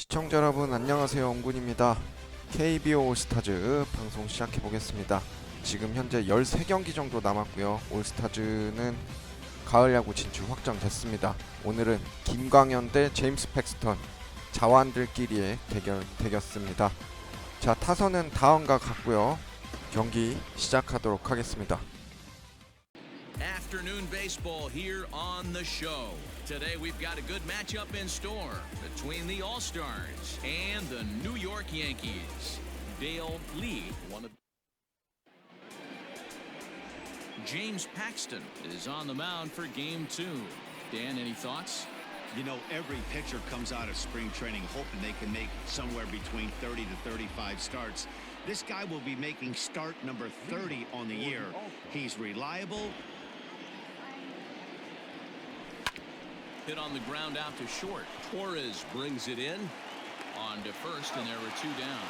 시청자 여러분 안녕하세요. 옹군입니다. Kbo올스타즈 방송 시작해 보겠습니다. 지금 현재 13경기 정도 남았고요. 올스타즈는 가을 야구 진출 확정됐습니다. 오늘은 김광현 대 제임스 팩스턴 자완들끼리의 대결 되겠습니다. 자, 타선은 다음과 같고요. 경기 시작하도록 하겠습니다. Afternoon baseball here on the show. Today we've got a good matchup in store between the All-Stars and the New York Yankees. Dale Lee, James Paxton is on the mound for Game 2. Dan, any thoughts? You know, every pitcher comes out of spring training hoping they can make somewhere between 30 to 35 starts. This guy will be making start number 30 on the year. He's reliable. Hit on the ground out to short. Torres brings it in on to first, and there were two down.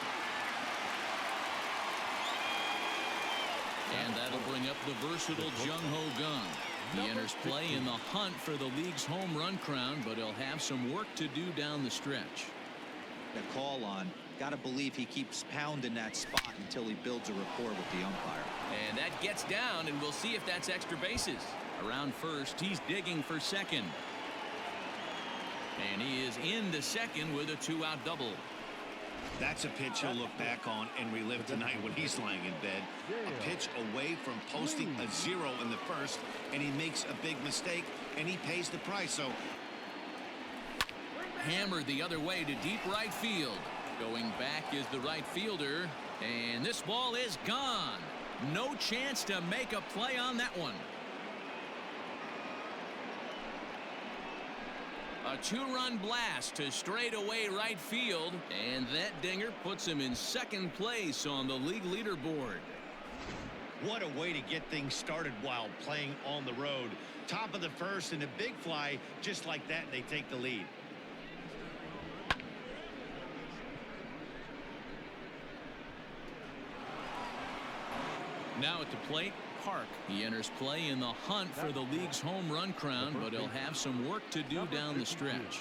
And that'll bring up the versatile Jung-Ho Gung. He enters play in the hunt for the league's home run crown, but he'll have some work to do down the stretch. The call on, gotta believe he keeps pounding that spot until he builds a rapport with the umpire. And that gets down, and we'll see if that's extra bases. Around first, he's digging for second. And he is into second with a two-out double. That's a pitch he'll look back on and relive tonight when he's lying in bed. A pitch away from posting a zero in the first, and he makes a big mistake, and he pays the price. So hammered the other way to deep right field. Going back is the right fielder, and this ball is gone. No chance to make a play on that one. A two-run blast to straightaway right field, and that dinger puts him in second place on the league leaderboard. what a way to get things started while playing on the road. Top of the first and a big fly, just like that, they take the lead. Now at the plate, Park. He enters play in the hunt for the league's home run crown, but he'll have some work to do down the stretch.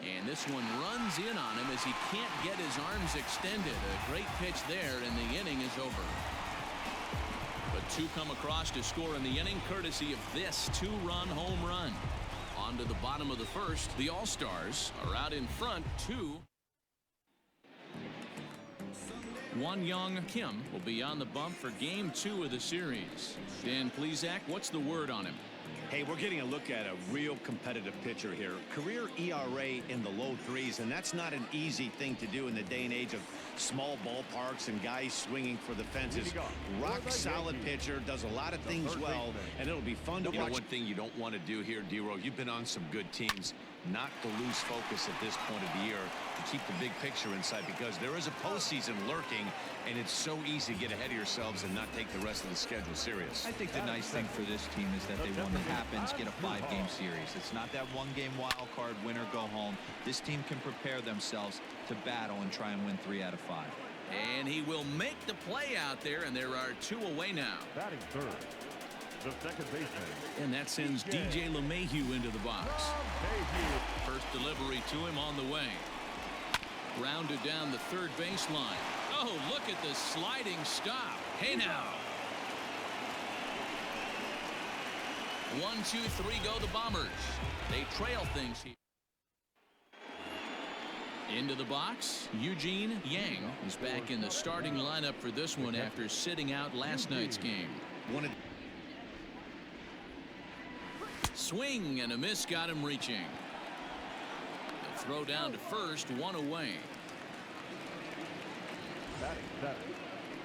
And this one runs in on him as he can't get his arms extended. A great pitch there, and the inning is over. But two come across to score in the inning, courtesy of this two-run home run. On to the bottom of the first, the All-Stars are out in front 2. Won-Young Kim will be on the bump for Game 2 of the series. Dan Plesac, what's the word on him? Hey, we're getting a look at a real competitive pitcher here. Career ERA in the low threes, and that's not an easy thing to do in the day and age of small ballparks and guys swinging for the fences. Rock solid pitcher, does a lot of things well, and it'll be fun to watch. You know, one thing you don't want to do here, D-Row, you've been on some good teams, not to lose focus at this point of the year, to keep the big picture in sight, because there is a postseason lurking, and it's so easy to get ahead of yourselves and not take the rest of the schedule serious. I think the nice thing for this team is that they won the happens, get a 5-game series. It's not that one-game wild card, win or go home. This team can prepare themselves to battle and try and win 3 out of 5. And he will make the play out there, and there are 2 away now. Batting third, the second baseman. And that sends DJ LeMahieu into the box. First delivery to him on the way. Grounded down the third baseline. Oh, look at the sliding stop. Hey now. 1, 2, 3 go the Bombers. They trail things here. Into the box, Eugene Yang is back in the starting lineup for this one after sitting out last night's game. Swing and a miss got him reaching. The throw down to first, 1 away.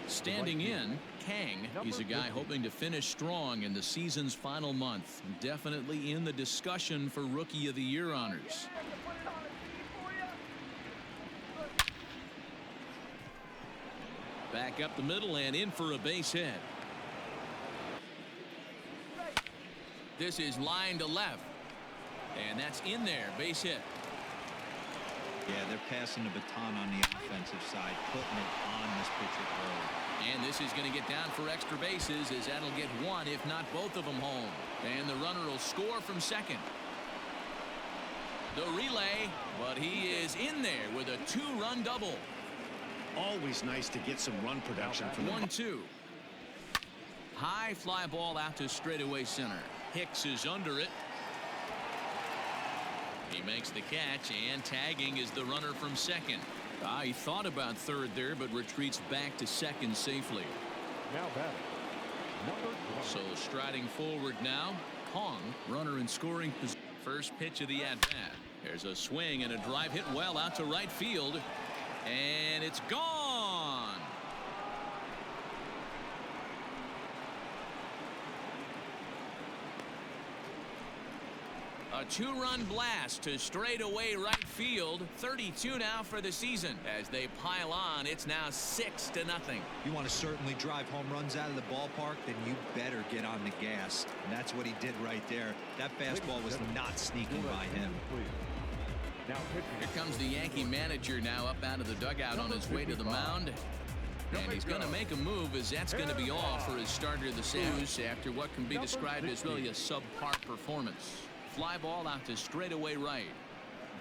Standing in, Kang. He's a guy hoping to finish strong in the season's final month. Definitely in the discussion for Rookie of the Year honors. Back up the middle and in for a base hit. This is line to left. And that's in there, base hit. Yeah, they're passing the baton on the offensive side, putting it on this pitcher early. And this is going to get down for extra bases, as that'll get one, if not both of them, home. And the runner will score from second. The relay, but he is in there with a two-run double. Always nice to get some run production from 1-2. High fly ball out to straightaway center. Hicks is under it. He makes the catch, and tagging is the runner from second. He thought about third there, but retreats back to second safely. Now batting, number 20. So striding forward now, Hong, runner in scoring position. First pitch of the at-bat. There's a swing and a drive hit well out to right field, and it's gone. A two-run blast to straightaway right field. 32 now for the season. As they pile on, it's now 6-0. You want to certainly drive home runs out of the ballpark, then you better get on the gas. And that's what he did right there. That fastball was not sneaking by him. Now pitching. Here comes the Yankee manager now up out of the dugout on his way to the mound. And he's going to make a move, as that's going to be all for his starter this news after what can be described as really a subpar performance. Fly ball out to straightaway right.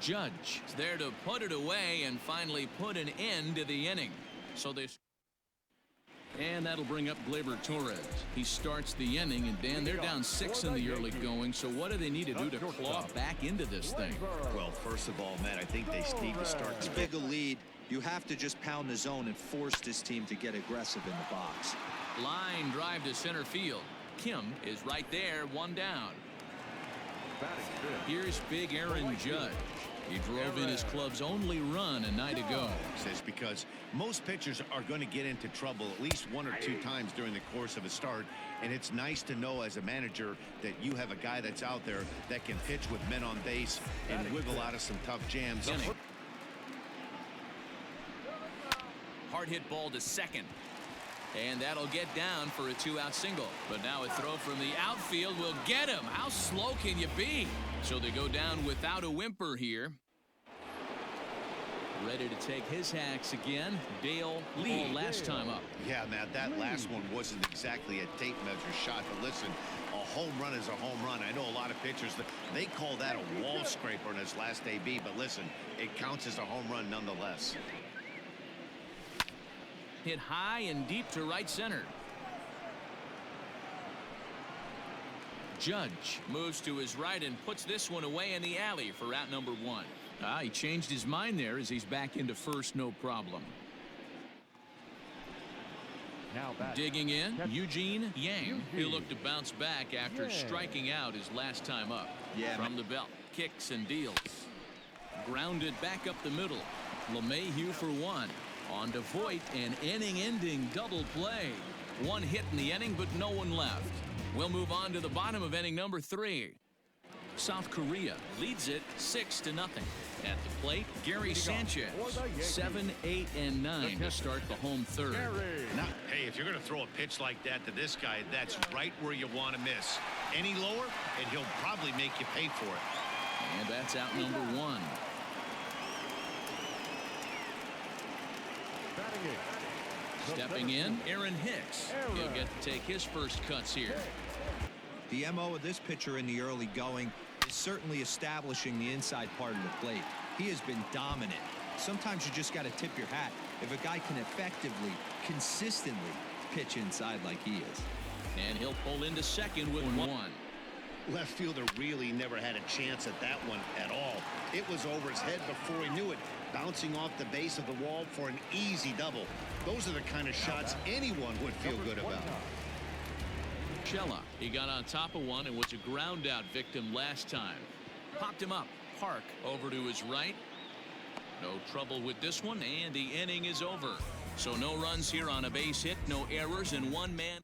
Judge is there to put it away and finally put an end to the inning. So this. And that'll bring up Gleyber Torres. He starts the inning, and Dan, they're down 6 in the early going. So what do they need to do to claw back into this thing? Well, first of all, Matt, I think they need to start As big a lead, you have to just pound the zone and force this team to get aggressive in the box. Line drive to center field. Kim is right there, one down. Here's big Aaron Judge. He drove in his club's only run a night ago. Says because most pitchers are going to get into trouble at least 1 or 2 times during the course of a start, and it's nice to know as a manager that you have a guy that's out there that can pitch with men on base and wiggle out of some tough jams. Hard hit ball to second. And that'll get down for a 2-out single. But now a throw from the outfield will get him. How slow can you be? So they go down without a whimper here. Ready to take his hacks again. Dale Lee last time up. Yeah, Matt, that last one wasn't exactly a tape measure shot. But listen, a home run is a home run. I know a lot of pitchers, they call that a wall scraper in his last AB. But listen, it counts as a home run nonetheless. Hit high and deep to right center. Judge moves to his right and puts this one away in the alley for out number 1. He changed his mind there as he's back into first, no problem. Now batting. Digging in, Eugene Yang. He'll look to bounce back after striking out his last time up. From the belt, kicks and deals. Grounded back up the middle. LeMahieu for 1. On to Voit, an inning-ending double play. 1 hit in the inning, but no one left. We'll move on to the bottom of inning number 3. South Korea leads it 6-0. At the plate, Gary Sanchez. 7, 8, and 9 to start the home third. Now, hey, if you're going to throw a pitch like that to this guy, that's right where you want to miss. Any lower, and he'll probably make you pay for it. And that's out number 1. Stepping in, Aaron Hicks. He'll get to take his first cuts here. The MO of this pitcher in the early going is certainly establishing the inside part of the plate. He has been dominant. Sometimes you just got to tip your hat if a guy can effectively, consistently pitch inside like he is. And he'll pull into second with 1. Left fielder really never had a chance at that one at all. It was over his head before he knew it, bouncing off the base of the wall for an easy double. Those are the kind of shots anyone would feel good about. Shella, he got on top of one and was a ground out victim last time. Popped him up. Park over to his right. No trouble with this one, and the inning is over. So no runs here on a base hit, no errors, and 1 man.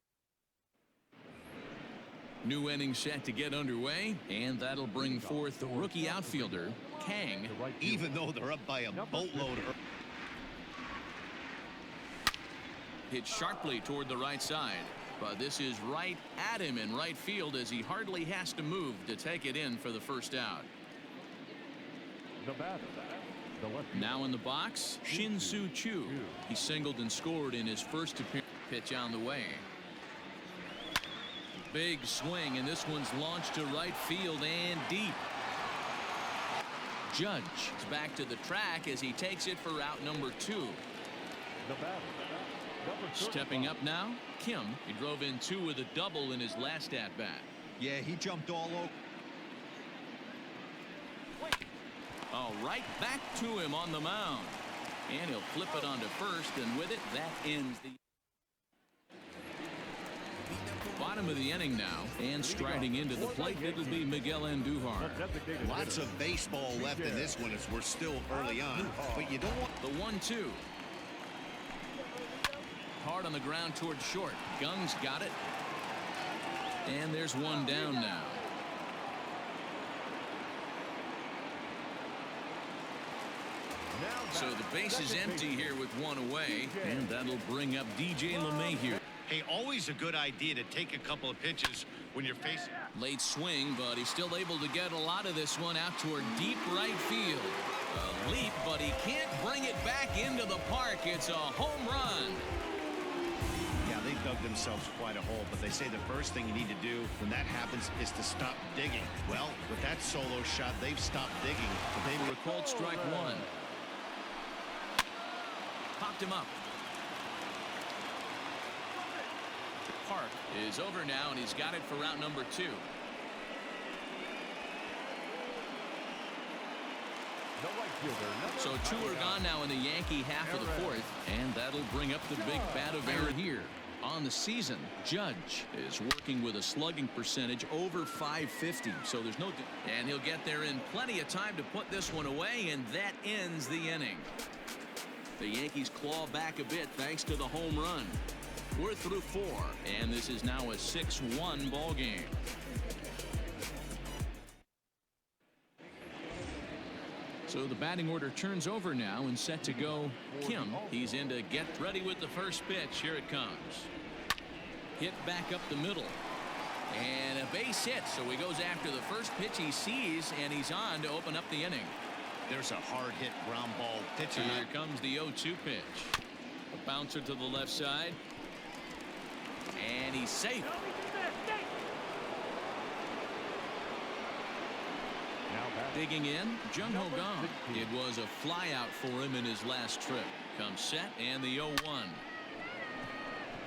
New inning set to get underway, and that'll bring forth the rookie outfielder, Kang. Even though they're up by a boatload. Hit sharply toward the right side. But this is right at him in right field as he hardly has to move to take it in for the first out. The batter, the left. Now in the box, Shin-Soo Choo. He singled and scored in his first appearance. Pitch on the way. Big swing, and this one's launched to right field and deep. Judge is back to the track as he takes it for route number 2. The batter, number 35. Stepping up now, Kim. He drove in 2 with a double in his last at-bat. Yeah, he jumped all over. Oh, right back to him on the mound. And he'll flip it onto first, and with it, that ends the bottom of the inning now. And striding into the plate, it'll be Miguel Andujar. Lots of baseball left in this one as we're still early on, but you don't want The 1-2. Hard on the ground towards short. Gung's got it. And there's one down now. So the base is empty here with one away, and that'll bring up DJ LeMay here. Hey, always a good idea to take a couple of pitches when you're facing. Late swing, but he's still able to get a lot of this one out toward deep right field. A leap, but he can't bring it back into the park. It's a home run. Yeah, they dug themselves quite a hole, but they say the first thing you need to do when that happens is to stop digging. Well, with that solo shot, they've stopped digging. But they were called strike 1. Popped him up. Park is over now, and he's got it for route number 2. So 2 are gone now in the Yankee half of the 4th, and that'll bring up the big bat of Aaron here. On the season, Judge is working with a slugging percentage over .550, so there's no, and he'll get there in plenty of time to put this one away, and that ends the inning. The Yankees claw back a bit thanks to the home run. We're through 4, and this is now a 6-1 ball game. So the batting order turns over now and set to go. Kim, he's in to get ready with the first pitch. Here it comes. Hit back up the middle. And a base hit, so he goes after the first pitch he sees, and he's on to open up the inning. There's a hard hit ground ball pitcher. Here comes the 0-2 pitch. A bouncer to the left side. And he's safe. Digging in, Jung Ho Kang. It was a fly out for him in his last trip. Comes set, and the 0-1.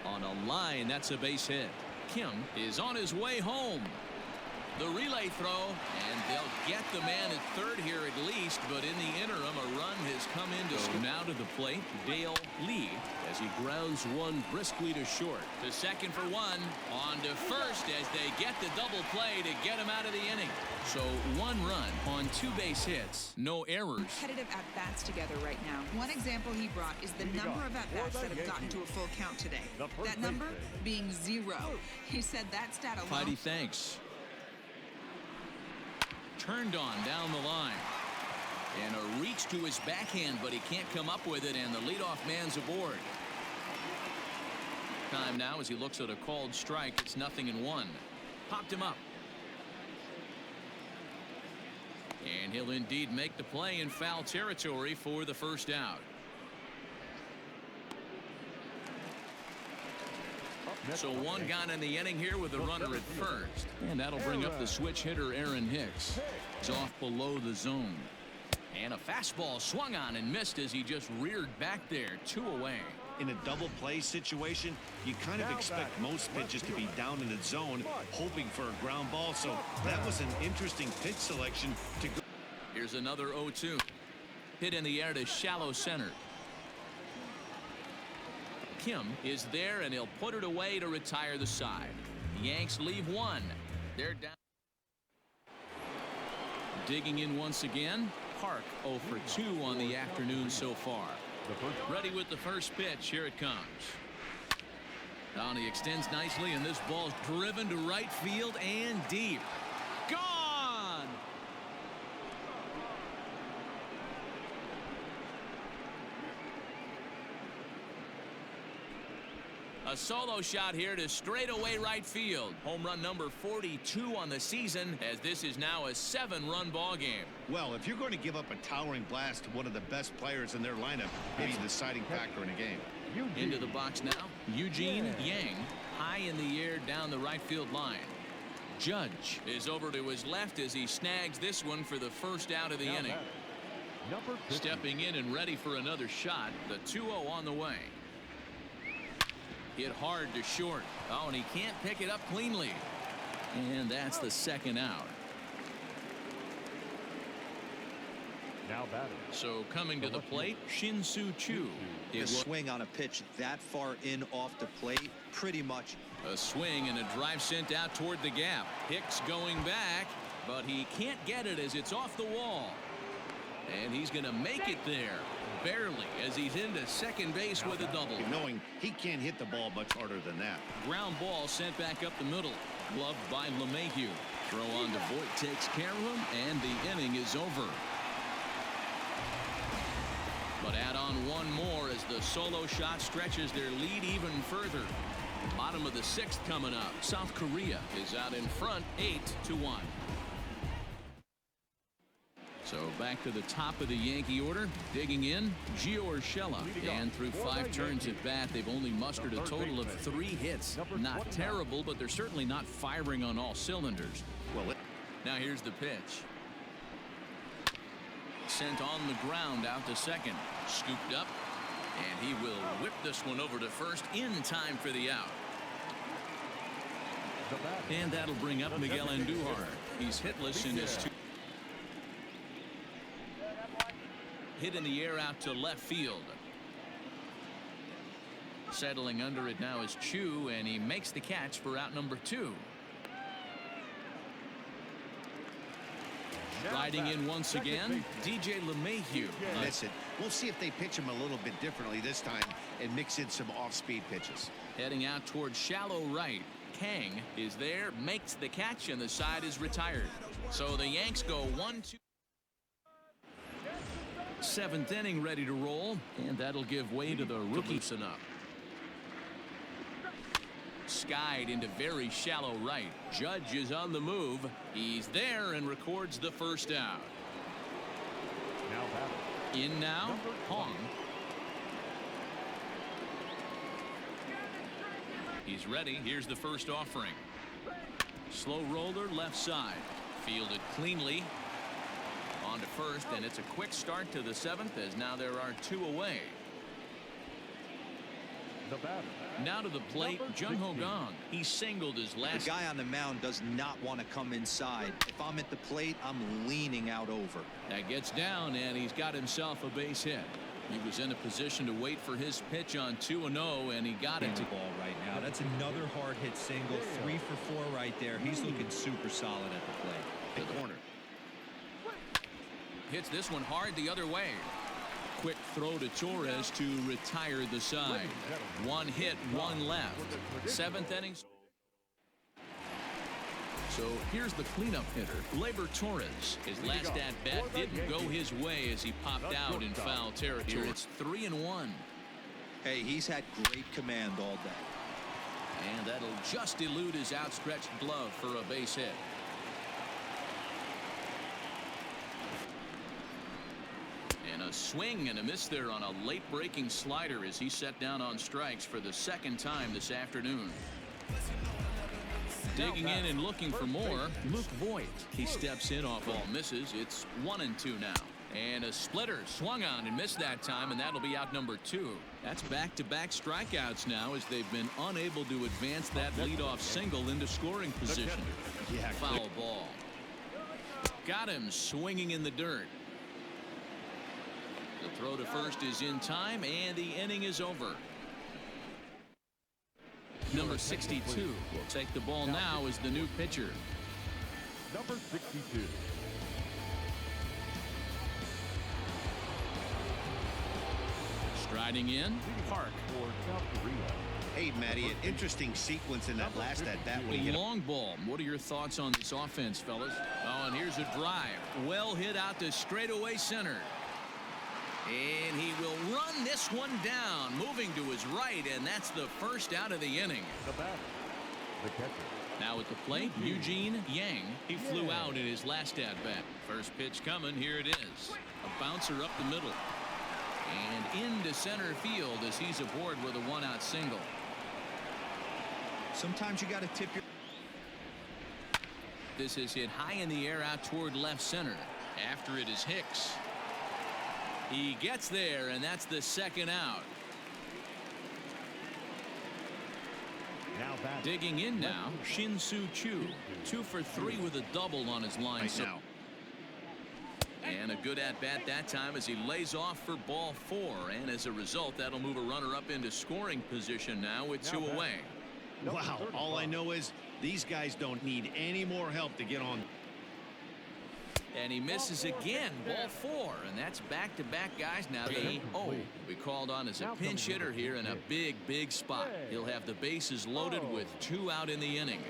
On a line, that's a base hit. Kim is on his way home. The relay throw, and they'll get the man at third here at least, but in the interim, a run has come into score. Now to the plate, Dale Lee, as he grounds one briskly to short. To second for 1, on to first as they get the double play to get him out of the inning. So 1 run on 2 base hits, no errors. Competitive at-bats together right now. One example he brought is the number of at-bats that have gotten to a full count today. That number being 0. He said that stat alone. Heidi, thanks. Turned on down the line. And a reach to his backhand, but he can't come up with it, and the leadoff man's aboard. Time now as he looks at a called strike. It's 0-1. Popped him up. And he'll indeed make the play in foul territory for the first out. So 1 gone in the inning here with a runner at first. And that'll bring up the switch hitter Aaron Hicks. He's off below the zone. And a fastball swung on and missed as he just reared back there. 2 away. In a double play situation, you kind of expect most pitches to be down in the zone, hoping for a ground ball. So that was an interesting pitch selection to go. Here's another 0-2. Hit in the air to shallow center. Kim is there, and he'll put it away to retire the side. The Yanks leave 1. They're down. Digging in once again. Park 0 for 2 on the afternoon so far. Ready with the first pitch. Here it comes. Down he extends nicely, and this ball's driven to right field and deep. Gone! A solo shot here to straightaway right field. Home run number 42 on the season, as this is now a 7-run ball game. Well, if you're going to give up a towering blast to one of the best players in their lineup, maybe the deciding factor in a game. Into the box now. Eugene Yang, high in the air down the right field line. Judge is over to his left as he snags this one for the first out of the inning. Stepping in and ready for another shot. The 2-0 on the way. Hit hard to short. Oh, and he can't pick it up cleanly. And that's the second out. Now batting. So coming to the plate, Shin-Soo Choo. A swing on a pitch that far in off the plate, pretty much. A swing and a drive sent out toward the gap. Hicks going back, but he can't get it as it's off the wall. And he's going to make it there, barely, as he's into second base with a double. Knowing he can't hit the ball much harder than that. Ground ball sent back up the middle. Gloved by LeMahieu. Throw on to Voit takes care of him, and the inning is over. But add on one more as the solo shot stretches their lead even further. Bottom of the sixth coming up. South Korea is out in front 8-1. So back to the top of the Yankee order. Digging in, Gio Urshela. And through 5 turns at bat, they've only mustered a total of 3 hits. Not terrible, but they're certainly not firing on all cylinders. Now here's the pitch. Sent on the ground out to second. Scooped up. And he will whip this one over to first in time for the out. And that'll bring up Miguel Andujar. He's hitless in his 2. Hit in the air out to left field. Settling under it now is Chu, and he makes the catch for out number 2. Riding in once again, DJ LeMahieu. Listen, we'll see if they pitch him a little bit differently this time and mix in some off-speed pitches. Heading out towards shallow right. Kang is there, makes the catch, and the side is retired. So the Yanks go 1-2. 7th inning ready to roll, and that'll give way to the rookie. Loosen up. Skied into very shallow right. Judge is on the move. He's there and records the first out. Now batting. In now, Hong. He's ready. Here's the first offering. Slow roller left side. Fielded cleanly. On to first, and it's a quick start to the 7th as now there are 2 away. The batter. Now to the plate, Jung Ho Gong. He singled his last. The guy on the mound does not want to come inside. If I'm at the plate, I'm leaning out over. That gets down, and he's got himself a base hit. He was in a position to wait for his pitch on 2-0, and he got it to ball right now. That's another hard hit single. 3 for 4 right there. He's looking super solid at the plate. to the corner. Hits this one hard the other way. Quick throw to Torres to retire the side. One hit, one left. 7th inning. So here's the cleanup hitter, Labor Torres. His last at-bat didn't go his way as he popped out in foul territory. It's 3-1. Hey, he's had great command all day. And that'll just elude his outstretched glove for a base hit. And a swing and a miss there on a late-breaking slider as he set down on strikes for the 2nd time this afternoon. Digging in and looking for more, Luke Voit. He steps in off all misses. It's 1-2 now. And a splitter swung on and missed that time, and that'll be out number 2. That's back-to-back strikeouts now as they've been unable to advance that leadoff single into scoring position. Foul ball. Got him swinging in the dirt. The throw to first is in time, and the inning is over. Number 62 will take the ball now as the new pitcher. Number 62. Striding in, Park. For South Korea. Hey, Matty, an interesting sequence in that last at-bat. Long ball. What are your thoughts on this offense, fellas? Oh, and here's a drive. Well hit out to straightaway center. And he will run this one down, moving to his right, and that's the first out of the inning. The batter, the catcher. Now at the plate, Eugene Yang. He flew out in his last at-bat. First pitch coming, here it is. A bouncer up the middle. And into center field as he's aboard with a one-out single. Sometimes you got to tip your. This is hit high in the air out toward left center. After it is Hicks. He gets there, and that's the second out. Now back. Digging in now, Shin-Soo Choo. 2 for 3 with a double on his line. Right now. And a good at-bat that time as he lays off for ball 4. And as a result, that'll move a runner up into scoring position now with 2 away. Wow, all I know is these guys don't need any more help to get on. And he misses again, ball 4, and that's back-to-back guys now. Will be called on as a pinch hitter here in a big spot. He'll have the bases loaded with 2 out in the inning.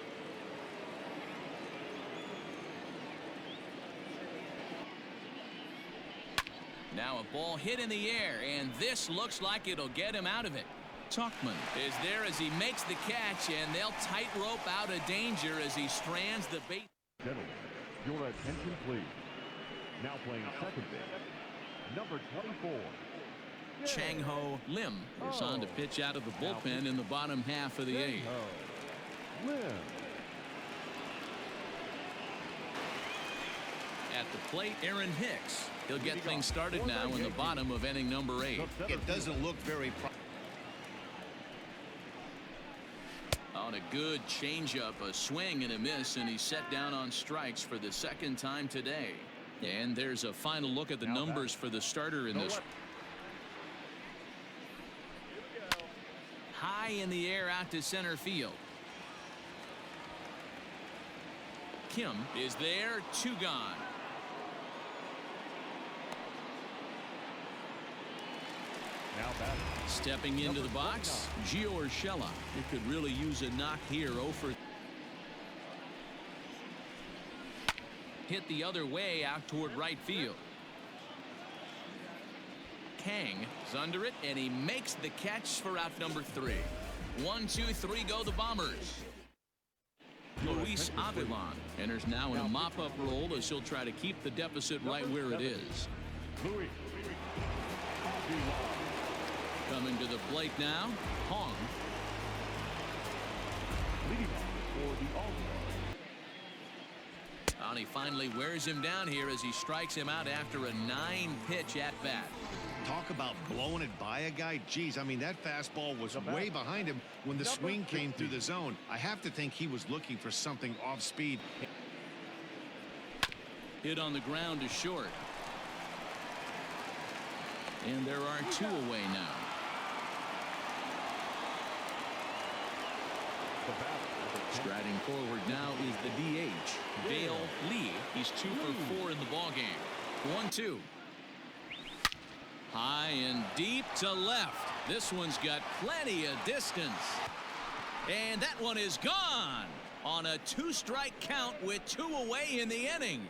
Now a ball hit in the air, and this looks like it'll get him out of it. Tuchman is there as he makes the catch, and they'll tightrope out of danger as he strands the bait. Gentlemen, your attention please. Now playing second base, number 24. Chang-Ho Lim is on to pitch out of the bullpen in the bottom half of the 8th. Lim. At the plate, Aaron Hicks. He'll get things started now in the bottom of inning number 8. It doesn't look very On a good changeup, a swing and a miss, and he's set down on strikes for the second time today. And there's a final look at the numbers for the starter in this. High in the air out to center field. Kim is there, 2 gone. Now batting. Stepping into the box, Gio Urshela. It could really use a knock here. 0 for. Hit the other way out toward right field. Kang is under it, and he makes the catch for out number 3. 1, 2, 3 go the Bombers. Luis Avilan enters now in a mop-up role as he'll try to keep the deficit right where it is. Luis. Coming to the plate now, Hong. Leading off for the All-Star. And he finally wears him down here as he strikes him out after a 9-pitch at-bat. Talk about blowing it by a guy. Geez, I mean, that fastball was way behind him when the swing came through the zone. I have to think he was looking for something off speed. Hit on the ground to short. And there are 2 away now. Striding forward now is the DH, Dale Lee. He's 2 for 4 in the ballgame. 1-2. High and deep to left. This one's got plenty of distance. And that one is gone on a 2-strike count with 2 away in the inning.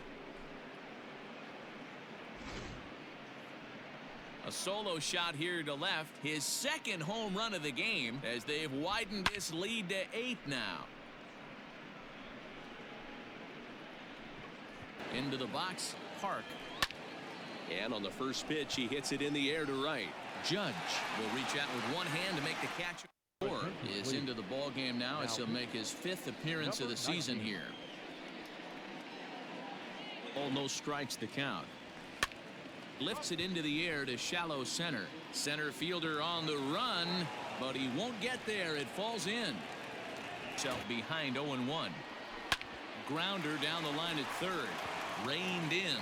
A solo shot here to left, his second home run of the game as they've widened this lead to 8 now. Into the box, Park. And on the first pitch, he hits it in the air to right. Judge will reach out with one hand to make the catch. Moore is into the ball game now as he'll make his 5th appearance of the season here. Almost strikes the count. Lifts it into the air to shallow center. Center fielder on the run, but he won't get there. It falls in. Self behind 0-1. Grounder down the line at third. Reined in.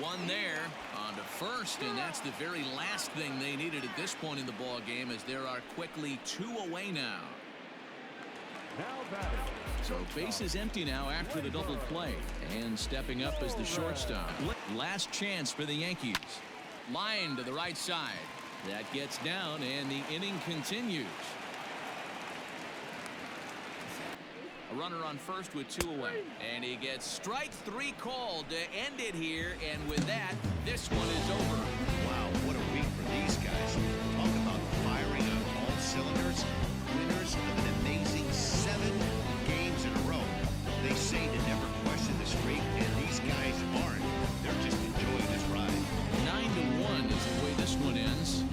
One there on to first, and that's the very last thing they needed at this point in the ball game, as there are quickly 2 away now. So base is empty now after the double play, and stepping up is the shortstop. Last chance for the Yankees. Line to the right side. That gets down, and the inning continues. A runner on first with 2 away, and he gets strike 3 called to end it here, and with that, this one is over. Wow, what a week for these guys. Talk about firing on all cylinders. Winners of an amazing 7 games in a row. They say to never question the streak, and these guys aren't. They're just enjoying this ride. 9-1 is the way this one ends.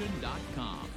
Nutrition.com.